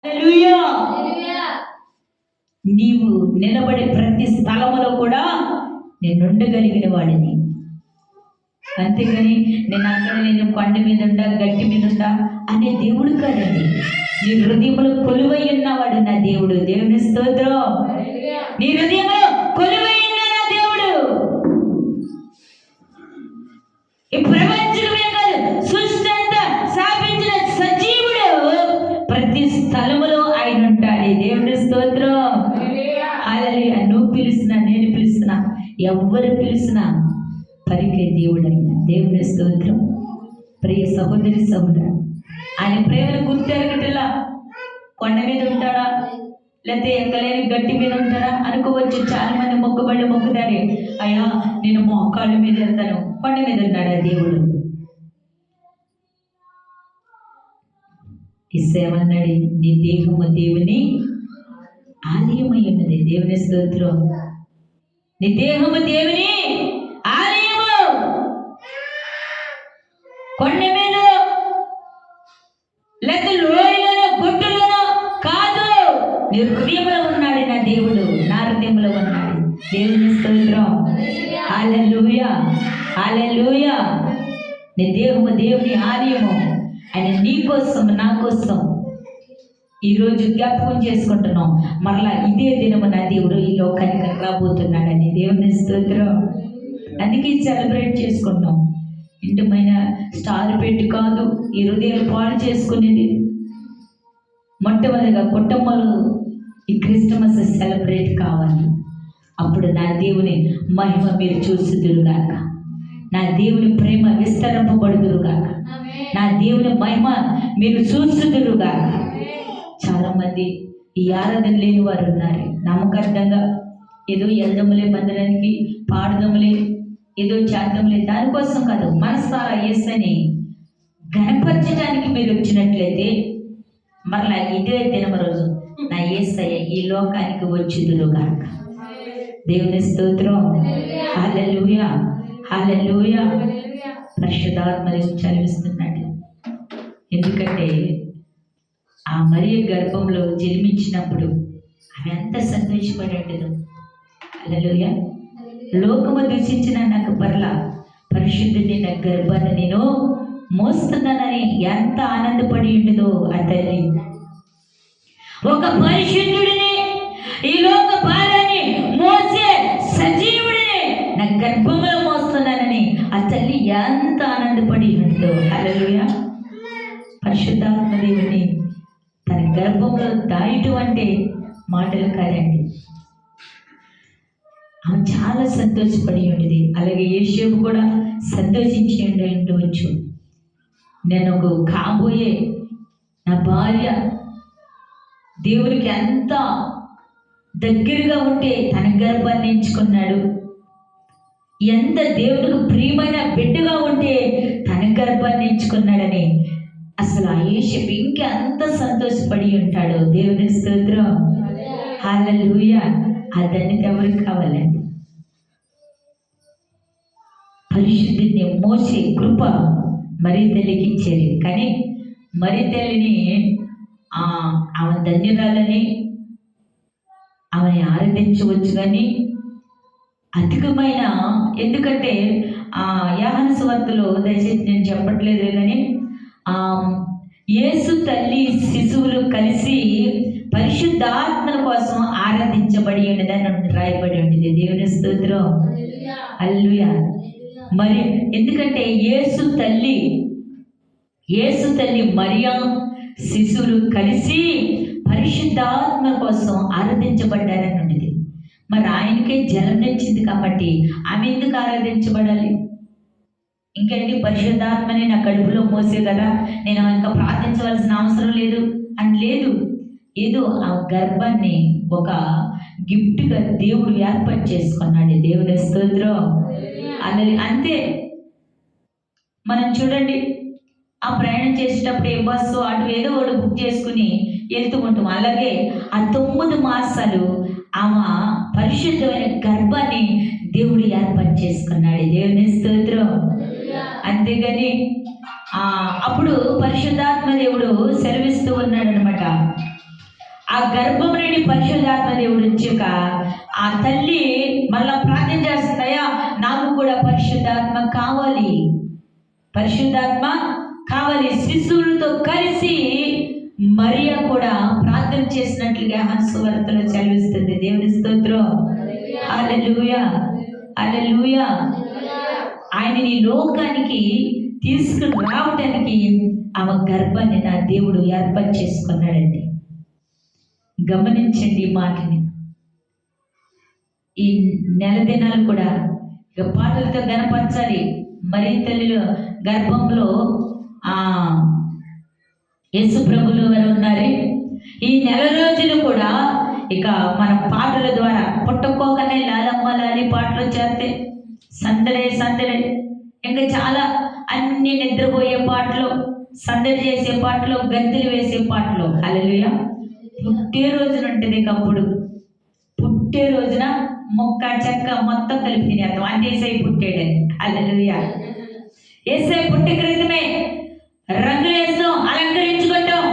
హల్లెలూయా. నీవు నిలబడే ప్రతి స్థలములో కూడా నేను ఉండగలిగిన వాడిని. అంతేగాని నేను అక్కడ నేను కొండ మీద ఉండా గట్టి మీద ఉండా అనే దేవుడు కాదండి. నీ హృదయంలో కొలువై ఉన్నవాడు నా దేవుడు. దేవుని స్తోత్రం. నీ హృదయంలో కొలువై ఉన్న నా దేవుడు. ఈ ప్రపంచమే కాదు, సృష్టి అంతా స్థాపించిన సజీవుడు. ప్రతి స్థలములో ఆయన ఉంటాడు. దేవుని స్తోత్రం. హల్లెలూయా. నువ్వు పిలుస్తున్నా, నేను పిలుస్తున్నా, ఎవరు పిలిచినా పలికే దేవుడైన దేవుని స్తోత్రం. ప్రియ సహోదరి సహోదరు, ఆయన ప్రేమను గుర్తెరగటలా కొండ మీద ఉంటాడా లేకపోతే ఎక్కలేని గట్టి మీద ఉంటాడా అనుకోవచ్చు. చాలా మంది మొక్కుతారే, అయ్యా నేను మోకాళ్ళ మీద వెళ్తాను. కొండ మీద ఉన్నాడా దేవుడు? ఇసేమన్నాడు, నీ దేహము దేవుని ఆలయమై ఉన్నది. దేవుని స్తోత్రం. నీ దేహము దేవుని ఆలయము. కొండ మీద లేక లోయలోనో గుట్టులోనో కాదు, నీ హృదయంలో ఉన్నాడు నా దేవుడు. నా హృదయంలో ఉన్నాడు. దేవుని స్తోత్రం. హల్లెలూయా. హల్లెలూయా. నీ దేహము దేవుని ఆలయము. ఆయన నీ కోసం నా కోసం ఈరోజు జ్ఞాపకం చేసుకుంటున్నాం. మరలా ఇదే దినము నా దేవుడు ఈ లోకానికి రాబోతున్నాడని. దేవుని స్తోత్రం. అందుకే సెలబ్రేట్ చేసుకుంటాం. ఇంటమైన స్టార్ పెట్టి కాదు ఈ హృదయాలు పాడు చేసుకునేది. మొట్టమొదటిగా కుటుంబాలు ఈ క్రిస్టమస్ సెలబ్రేట్ కావాలి. అప్పుడు నా దేవుని మహిమ మీరు చూస్తుదురుగాక, నా దేవుని ప్రేమ విస్తరింపబడుదురుగాక, నా దేవుని మహిమ మీరు చూస్తుదురుగాక. చాలా మంది ఈ ఆరాధన లేని వారు ఉన్నారు. నమ్మకార్థంగా ఏదో ఎదడములే మందిరానికి, పాడదములే, ఏదో చేద్దాంలే, దానికోసం కాదు, మనసారా యేసని గణపరచడానికి మీరు వచ్చినట్లయితే మరలా ఇదే దినమ రోజు నా యేసయ్య ఈ లోకానికి వచ్చిదురుగాక. దేవుని స్తోత్రం. హల్లెలూయా. హల్లెలూయా. పరిశుద్ధాత్మ చదివిస్తున్నాడు. ఎందుకంటే ఆ మరియ గర్భంలో జన్మించినప్పుడు ఆమె ఎంత సంతోషపడేటదో. హల్లెలూయా. లోకము దూషించిన నాకు పర్ల పరిశుద్ధుని నా గర్భాన్ని నేను మోస్తున్నానని ఎంత ఆనందపడి ఉండదో ఆ తల్లి. ఒక పరిశుద్ధుడిని, ఈ లోక భారాన్ని మోసే సజీవుడిని నా గర్భంలో మోస్తున్నానని ఆ తల్లి ఎంత ఆనందపడి ఉండదో. హల్లెలూయా. పరిశుద్ధాత్మ దేవుని తన గర్భంలో దాయటం అంటే మాటలు కాదండి. ఆమె చాలా సంతోషపడి ఉండేది. అలాగే యేషోబు కూడా సంతోషించి ఉండవచ్చు. నేను ఒక కాబోయే నా భార్య దేవునికి ఎంత దగ్గరగా ఉంటే తన గర్భాన్ని ఎంచుకున్నాడు. ఎంత దేవుడికి ప్రియమైన బిడ్డగా ఉంటే తన గర్భాన్ని ఎంచుకున్నాడని అసలు ఆ యేషోబు ఇంకెంత సంతోషపడి ఉంటాడు. దేవుని స్తోత్రం. హల్లెలూయా. ఆ ధన్యత ఎవరికి కావాలండి? పరిశుద్ధిని మోసే కృప మరి తల్లికి ఇచ్చేది. కానీ మరి తల్లిని ఆమె ధన్యురాలని ఆమెని ఆరాధించవచ్చు. కానీ అధికమైన, ఎందుకంటే యోహాను సువార్తలో దయచేసి నేను చెప్పట్లేదు కానీ యేసు తల్లి శిశువులు కలిసి పరిశుద్ధాత్మల కోసం ఆరాధించబడి ఉండదని రాయబడి ఉండేది. దేవుని స్తోత్రం. హల్లెలూయా. మరి ఎందుకంటే యేసు తల్లి మరియా శిశువులు కలిసి పరిశుద్ధాత్మ కోసం ఆరాధించబడ్డారని ఉండేది. మరి ఆయనకే జలం నచ్చింది కాబట్టి ఆమె ఎందుకు ఆరాధించబడాలి? ఇంకేంటి, పరిశుద్ధాత్మని నా కడుపులో మోసే కదా, నేను ఇంకా ప్రార్థించవలసిన అవసరం లేదు అని లేదు. ఏదో ఆ గర్భాన్ని ఒక గిఫ్ట్గా దేవుడు ఏర్పాటు చేసుకున్నాడు. దేవుని స్తోత్రం. అంతే. మనం చూడండి, ఆ ప్రయాణం చేసేటప్పుడు ఏ బస్సు అటు ఏదో ఒకటి బుక్ చేసుకుని వెళ్తూ ఉంటాం. అలాగే ఆ 9 మాసాలు ఆమె పరిశుద్ధమైన గర్భాన్ని దేవుడు ఏర్పాటు చేసుకున్నాడు. దేవుని స్తోత్రం. అంతేగాని అప్పుడు పరిశుద్ధాత్మ దేవుడు సెలవిస్తూ ఉన్నాడు అనమాట. ఆ గర్భం నుండి పరిశుద్ధాత్మ దేవుడు వచ్చాక ఆ తల్లి మళ్ళా ప్రార్థన చేస్తుందయ్యా, నాకు కూడా పరిశుద్ధాత్మ కావాలి, పరిశుద్ధాత్మ కావాలి. శిశువులతో కలిసి మరియా కూడా ప్రార్థన చేసినట్లుగా సువార్తలో చదివిస్తుంది. దేవుని స్తోత్రం. హల్లెలూయా, హల్లెలూయా. ఆయనని లోకానికి తీసుకుని రావడానికి ఆమె గర్భాన్ని నా దేవుడు ఏర్పాటు చేసుకున్నాడండి. గమనించండి ఈ మాటని. ఈ నెల దినాలు కూడా ఇక పాటలతో గనపరచాలి. మరి తల్లిలో గర్భంలో యేసు ప్రభులు వారు ఉన్నారు. ఈ నెల రోజులు కూడా ఇక మన పాటల ద్వారా పుట్టకోకనే లాలమ్మ లాలి పాటలు చేస్తే సందడే సందడే, ఇంకా చాలా అన్ని నిద్రపోయే పాటలు, సందడి చేసే పాటలు, గంతులు వేసే పాటలు. హల్లెలూయా. పుట్టే రోజున ఉంటుంది. అప్పుడు పుట్టే రోజున మొక్క చెక్క మొత్తం కలిపి తినేద్దాం అంటే ఏసై పుట్టాడని. హల్లెలూయా. ఏసై పుట్టే క్రితమే రంగులు వేస్తాం, అలంకరించుకుంటాం.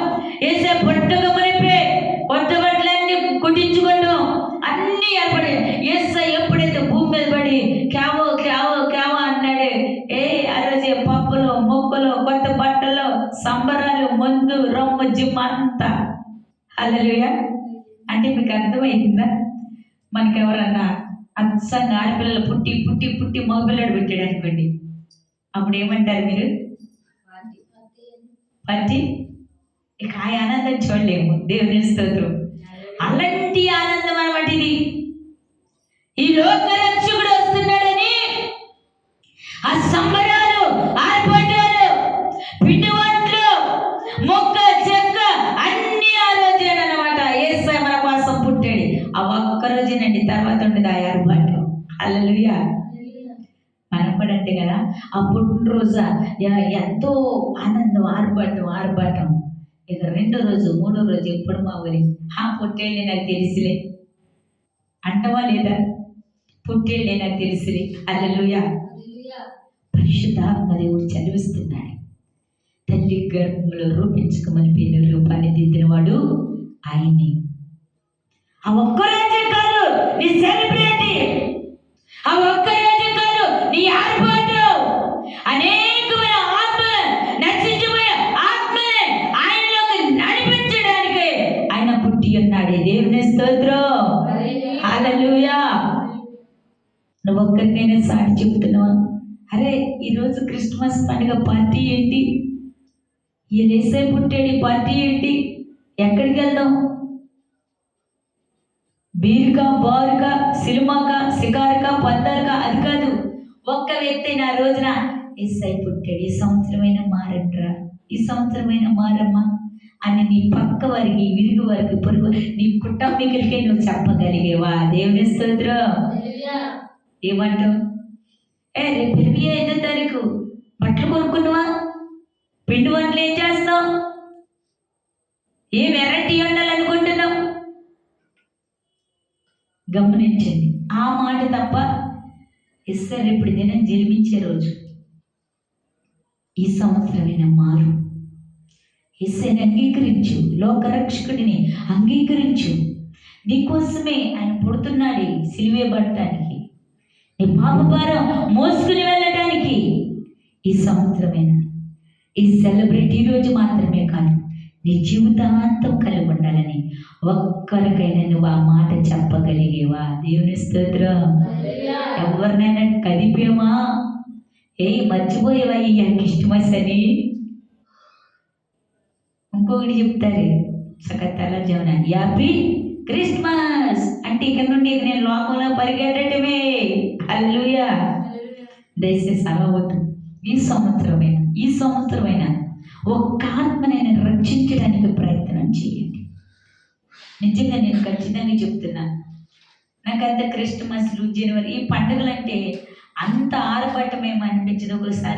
ఏసై పుట్టక మునిపే కొత్త బట్టలన్నీ కుట్టించుకుంటాం. అన్ని ఏర్పడి ఏసై ఎప్పుడైతే భూమి మీద పడి క్యావో క్యావో క్యావో అన్నాడు, ఆ రోజు పప్పులు మొక్కలు కొత్త బట్టలు సంబరాలు మందు రొమ్ము జిమ్ అంతా. హల్లెలూయా. అంటే మీకు అర్థమైందా? మనకెవరన్నా అచ్చంగా ఆడపిల్లలు పుట్టి పుట్టి పుట్టి మగపిల్లడు పెట్టాడు అనుకోండి, అప్పుడు ఏమంటారు మీరు? పట్టి. ఇక ఆ ఆనందం చూడలేము. దేవుని స్తోత్రం. అలాంటి ఆనందం అన్నమాట ఇది. ఈ లోక రక్షకుడు వస్తున్నాడని ఆ సంబరాలు, ఆర్భాటాలు, పిండి వంటలు, మొక్క చెక్క అన్ని ఆ రోజేనమాట. యేసయ్య మన కోసం పుట్టాడు. ఆ ఒక్క రోజేనండి, తర్వాత ఉండదు ఆ ఆర్భాటం. హల్లెలూయా. మనం కూడా అంతే కదా. ఆ పుట్టినరోజు ఎంతో ఆనందం, ఆర్భాటం ఆర్భాటం. ఇక రెండో రోజు మూడో రోజు ఎప్పుడు మా ఊరి పుట్టేళ్ళే నాకు తెలిసిలే అంటవా లేదా? పుట్టేళ్ళే నాకు తెలిసిలే. హల్లెలూయా. పరిశుద్ధాత్మ దేవుడు చదివిస్తున్నాడు. తల్లి గర్భంలో రూపించుకోమని పేరు రూపాన్ని దిద్దినవాడు ఆయన్ని. ఆ ఒక్కరోజే కాదు నీ సెలబ్రిటీ, ఆ ఒక్కరోజే కాదు నీ ఆర్భాటం. అనేకమైన ఆత్మలు, నశించిపోయే ఆత్మలే ఆయనలోకి నడిపించడానికి ఆయన పుట్టి ఉన్నాడు. దేవుని స్తోత్రం. హల్లెలూయా. నువ్వు ఒక్కరికైనా సాటి చెప్తున్నావా? అరే ఈరోజు క్రిస్మస్ పండుగ పార్టీ ఏంటి? ఈ యేసయ్య పుట్టాడు పార్టీ ఏంటి? ఎక్కడికి వెళ్దాం? బీరుకా, బారుకా, సినిమాకా, షికారుకా, పందారుకా అది కాదు. ఒక్క వ్యక్తి నా రోజున యేసయ్య పుట్టాడు, ఈ సంవత్సరమైన మారంట్రా, ఈ సంవత్సరమైన మారమ్మా అని నీ పక్క వారికి, విరుగు వారికి, పొరుగు నీ కుటుంబీకులకే నువ్వు చెప్పగలిగేవా? దేవుని స్తోత్రం. ఏమంటావు? రేపు 25వ తారీఖు బట్టలు కొనుక్కున్నావా? పిండి వంటలు ఏం చేస్తావు? ఏ వెరైటీ ఉండాలనుకుంటున్నావు? గమనించండి ఆ మాట తప్ప. ఎస్సర్ ఇప్పుడు దినం జన్మించే రోజు, ఈ సంవత్సరమైన మారు. ఎస్సైని అంగీకరించు, లోకరక్షకుడిని అంగీకరించు. నీకోసమే ఆయన పుడుతున్నాడు సిలువేయబడటానికి, నీ పాపభారం మోసుకుని వెళ్ళటానికి. ఈ సంవత్సరమైన ఈ సెలబ్రేట్ ఈ రోజు మాత్రమే కాదు, నీ జీవితాంతం కలిగి ఉండాలని ఒక్కరికైనా నువ్వు ఆ మాట చెప్పగలిగేవా? దేవుని స్తోత్రం. ఎవరినైనా కదిపేమా? మర్చిపోయేవా ఈ క్రిస్మస్ అని? ఇంకొకటి చెప్తారు తెల్లజామున, హ్యాపీ క్రిస్మస్ అంటే ఇక్కడ నుండి నేను లోకంలో పరిగెట్టడమే. హల్లెలూయా. దయచేసి అలా వద్దు. ఈ సంవత్సరమైన ఒక్క ఆత్మనైనా రక్షించడానికి ప్రయత్నం చేయండి. నిజంగా నేను ఖచ్చితంగా చెప్తున్నా. నాకు అంత క్రిస్మస్లు, జనవరి ఈ పండుగలు అంటే అంత ఆర్భాటమేమో అనిపించదు. ఒకసారి